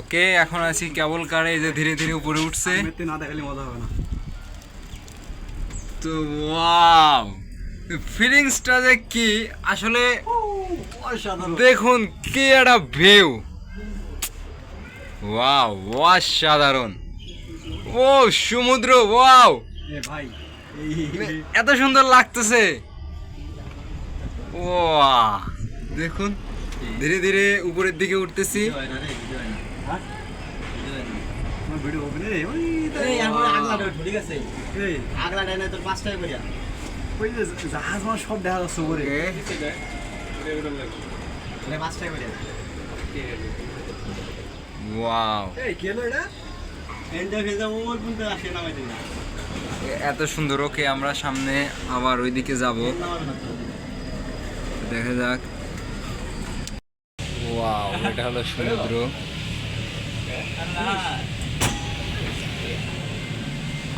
ওকে, এখন আছি কেবল কারে, এই যে ধীরে ধীরে উপরে উঠছে। না দেখালে মজা হবে না। তো ওয়াও, ফিলিংসটা যে কি আসলে দেখুন, কি একটা ভিউ। ওয়াও, অসাধারণ। ও সমুদ্র, ওয়াও ভাই এত সুন্দর লাগতেছে। ওয়া দেখুন, ধীরে ধীরে উপরের দিকে উঠতেছি। ভিডিও হবে রে। ওই যে জাহাজ মাছ সব দেখা যাচ্ছে উপরে। ওয়াও, এই কি হলো এটা? এত সুন্দর। ওকে, আমরা সামনে আবার ওইদিকে যাব, দেখা যাক। ওয়াও, এটা হলো সমুদ্র।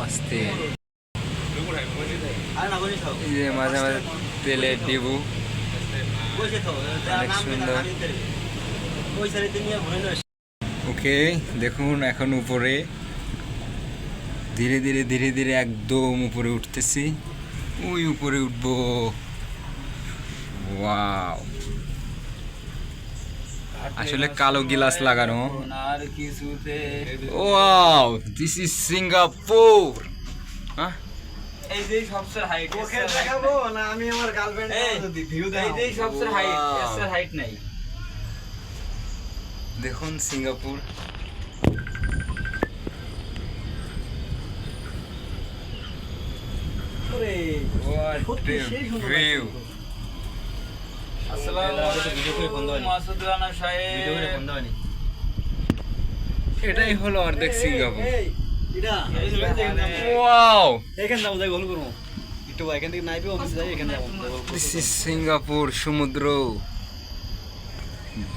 আস্তে, এই যে মাঝে মাঝে তেলের ডিবু, অনেক সুন্দর। ওকে দেখুন, এখন উপরে ধীরে ধীরে ধীরে ধীরে একদম উপরে উঠতেছি। ওই উপরে উঠবো। ওয়াও, আসলে কালো গিলাস লাগানো। Wow, this is Singapore. হ্যাঁ, এই যে সবচেয়ে হাইট ওকে দেখাবো না আমি আমার গার্লফ্রেন্ড যদি ভিউ দেখাবো। এই যে সবচেয়ে হাইট, এর হাইট নাই। দেখুন সিঙ্গাপুর। ওরে What সত্যি a সেই সুন্দর view! আসসালামু আলাইকুম মাসুদ রানা সাহেব। এটাই হলো অর্ধেক সিঙ্গাপুর। এই এটা ওয়াও, এখানে যাবো, যাই গোল করবো একটু। এখান থেকে নাইবে অফিস যাই, এখানে যাবো। দিস ইজ সিঙ্গাপুর সমুদ্র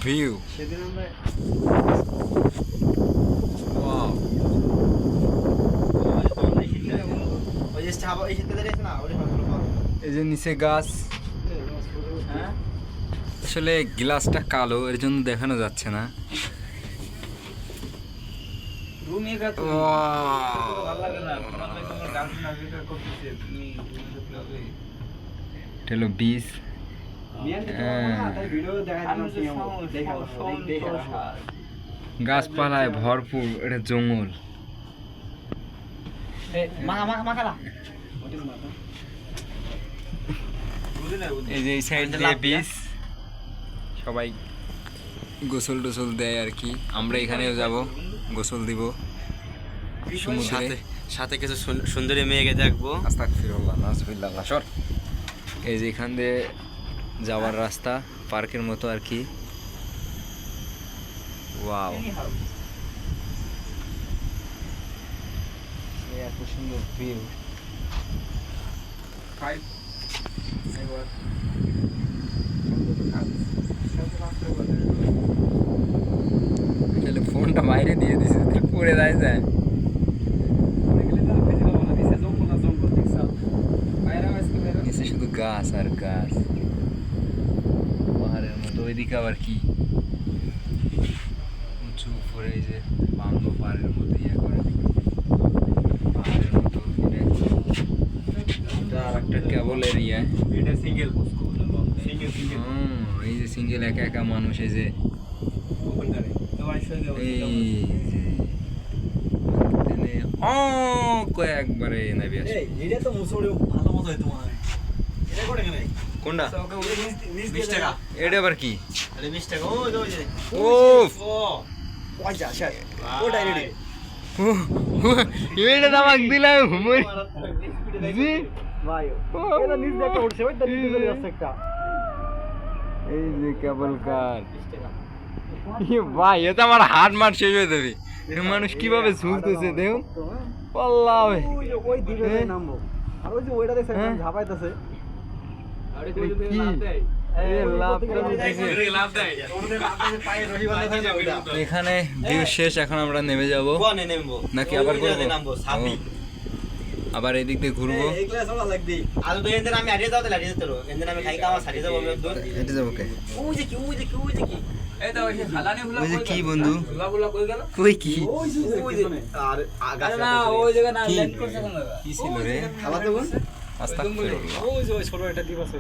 ভিউ। সেদিন আমরা ওয়াও, এই যে নিচে গাছ। আসলে গ্লাসটা কালো, এর জন্য দেখানো যাচ্ছে না। রুম একা তো Wow! ভালো লাগে না। তোমার লাগে তোমার গার্লফ্রেন্ড আবিষ্কার করতেছে, তুমি এটা হলো বিচ। ভিডিও দেখা গাছপালায় ভরপুর, এটা জঙ্গল। এই যে এই সাইড দিয়ে বিচ, সবাই গোসল টোসল দেয় আর কি। আমরা এখানেও যাব, গোসল দিব সমুদ্রে। সাথে কিছু সুন্দরী মেয়েকে দেখবো। আস্তাগফিরুল্লাহ, নাউজুবিল্লাহ। সর, এই যে এখান দিয়ে যাওয়ার রাস্তা, পার্কের মতো আর কি। ওয়াও, এত সুন্দর ভিউ। ফোনটা বাইরে দিয়ে দিছে, পড়ে যায় যায়। নিচে শুধু গাছ আর গাছ, পাহাড়ের মতো। ওইদিকে আবার কি উঁচু উপরে, এই যে বাংলো পাহাড়ের মতো ইয়ে করে, পাহাড়ের মতো। এটা আর একটা কেবল এরিয়া। এই যে সিঙ্গেল, একা একা মানুষ। এই যে একবারে নাবি আসে। এটা তো মুসুড়ে ভালো মতো হইতো মনে হয়। এটা করে কেন? কোনটা? 20 টাকা। এটা আবার কি? আরে 20 টাকা। ওই ওই যে ওফ, পয়সা আচ্ছা ওটাই রেডি। এটা দামাক দিলাম হুমুর জি ভাই এটা নিচ দিয়ে একটা উঠছে, ওই তো নিচে চলে যাচ্ছে একটা। এই যে কেবল কার। ভাই, এটা আমার হাত মার শেষ হয়ে যাবে। মানুষ কিভাবে ঝুলতেছে দেখুন। আল্লাহ, ওই দিকে নামবো। আর ওই যে ওইটা দেখছেন ঝাপাইতেছে। আরে কই যদি কি? লাভ দেয়, এখানে ভিউ শেষ, এখন আমরা নেমে যাব কোনে নেমবো নাকি আবার ঘুরবো? নামবো সাবি। আবার এদিক দিয়ে ঘুরবো। এই ক্লাস ওলা লাগদি। আর তো এন্ড আমি আড়িয়ে যাওতে লাগিয়ে দিতে রো। এন্ড আমি খাই কামা সারি যাবো আমি দূর। এটা যাবো কে? ওই যে কি ওই যে কি ওই যে কি এই তো ওই খালানি গুলো ওই যে কি বন্ধু গুলো কই গেল ওই কি আর আরে না ওই জায়গা না কি? ল্যান্ড করছে কোন জায়গা কি ছিল রে খালা তো বোন আস্তাগফিরুল্লাহ। ওই যে ওই ছোট একটা দ্বীপ আছে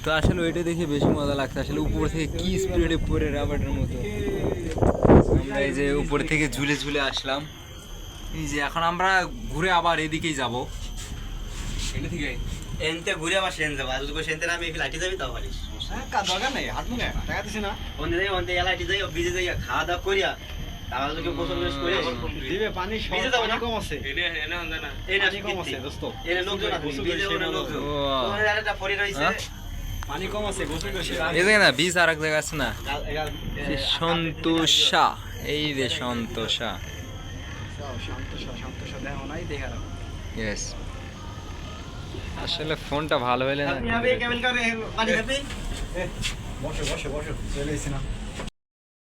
তো আসলে ওইটা দেখে বেশি মজা লাগছে আসলে উপর থেকে কি স্পিডে পড়ে রাবারের মতো আমরা এই যে উপর থেকে ঝুলে ঝুলে আসলাম এই যে এখন আমরা ঘুরে আবার এদিকেই যাব এটা ঠিক আছে এনতে ঘুরে আবার সেন যাবো আর যদি সেনতে নামে লাইটে যাবি তাও পারিস হ্যাঁ কাজ দরকার নেই হাঁটবো না টাকা দিছি না অন্তে যাই অন্তে লাইটে যাই বিজে যাই খাওয়া দাওয়া করিয়া তাহলে যদি গোসল টোস করে দিবে পানি ভিজে যাবো না? কম আছে এনে এনে হন্দা না এনে পানি কম আছে দোস্ত এনে লোকজন আছে গোসল বিজে করে ওনে সে লোকজন ও। তোমার আরেকটা ফরি রইছে হ্যাঁ? পানি কম আছে গোসল করে সে এই জায়গা না বীজ আর এক জায়গা আছে না সে সন্তোষা এই রে সন্তোষা শান্ত দেখো নাই দেখা রাখো ইয়েস আসলে ফোনটা ভালো হলে না আপনি হবে কেমন করে পানি খাবি বসো চলে এসেছি না